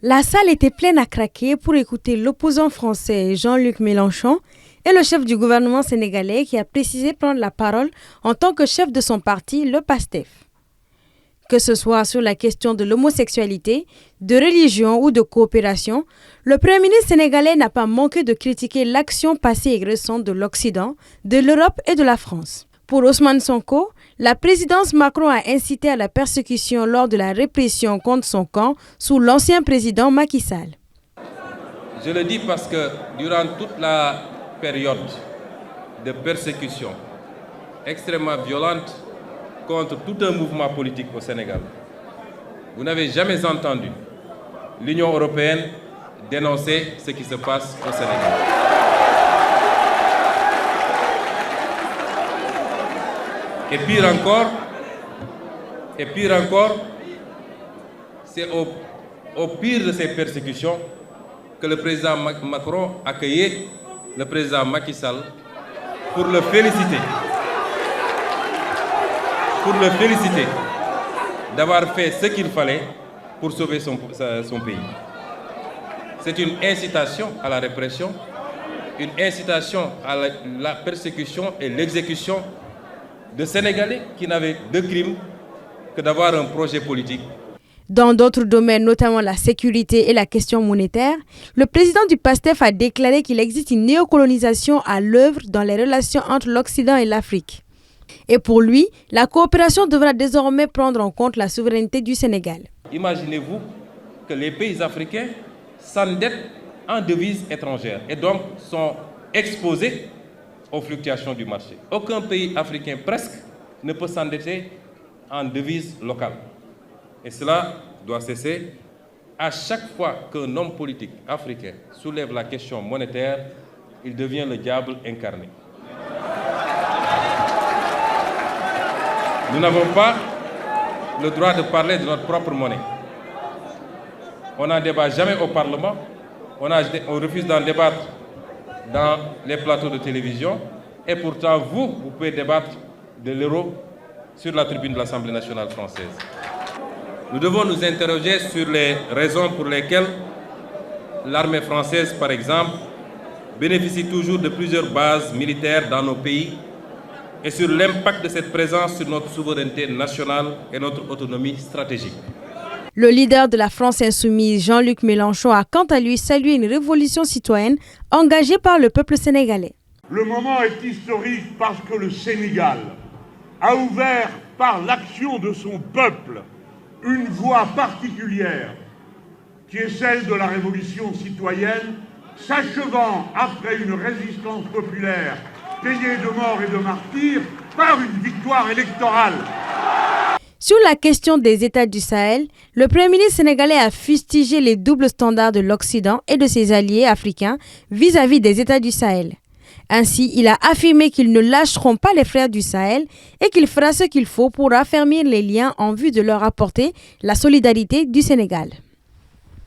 La salle était pleine à craquer pour écouter l'opposant français Jean-Luc Mélenchon et le chef du gouvernement sénégalais qui a précisé prendre la parole en tant que chef de son parti, le PASTEF. Que ce soit sur la question de l'homosexualité, de religion ou de coopération, le Premier ministre sénégalais n'a pas manqué de critiquer l'action passée et récente de l'Occident, de l'Europe et de la France. Pour Ousmane Sonko, la présidence Macron a incité à la persécution lors de la répression contre son camp sous l'ancien président Macky Sall. Je le dis parce que durant toute la période de persécution extrêmement violente contre tout un mouvement politique au Sénégal, vous n'avez jamais entendu l'Union européenne dénoncer ce qui se passe au Sénégal. Et pire encore, c'est au pire de ces persécutions que le président Macron a accueilli le président Macky Sall pour le féliciter d'avoir fait ce qu'il fallait pour sauver son pays. C'est une incitation à la répression, une incitation à la persécution et l'exécution de Sénégalais qui n'avaient de crime que d'avoir un projet politique. Dans d'autres domaines, notamment la sécurité et la question monétaire, le président du PASTEF a déclaré qu'il existe une néocolonisation à l'œuvre dans les relations entre l'Occident et l'Afrique. Et pour lui, la coopération devra désormais prendre en compte la souveraineté du Sénégal. Imaginez-vous que les pays africains s'endettent en devises étrangères et donc sont exposés aux fluctuations du marché. Aucun pays africain presque ne peut s'endetter en devises locales. Et cela doit cesser. À chaque fois qu'un homme politique africain soulève la question monétaire, il devient le diable incarné. Nous n'avons pas le droit de parler de notre propre monnaie. On n'en débat jamais au Parlement, on refuse d'en débattre dans les plateaux de télévision, et pourtant vous pouvez débattre de l'euro sur la tribune de l'Assemblée nationale française. Nous devons nous interroger sur les raisons pour lesquelles l'armée française, par exemple, bénéficie toujours de plusieurs bases militaires dans nos pays et sur l'impact de cette présence sur notre souveraineté nationale et notre autonomie stratégique. Le leader de la France insoumise, Jean-Luc Mélenchon, a quant à lui salué une révolution citoyenne engagée par le peuple sénégalais. Le moment est historique parce que le Sénégal a ouvert par l'action de son peuple une voie particulière qui est celle de la révolution citoyenne, s'achevant après une résistance populaire payée de mort et de martyrs par une victoire électorale. Sur la question des États du Sahel, le Premier ministre sénégalais a fustigé les doubles standards de l'Occident et de ses alliés africains vis-à-vis des États du Sahel. Ainsi, il a affirmé qu'ils ne lâcheront pas les frères du Sahel et qu'il fera ce qu'il faut pour affermir les liens en vue de leur apporter la solidarité du Sénégal.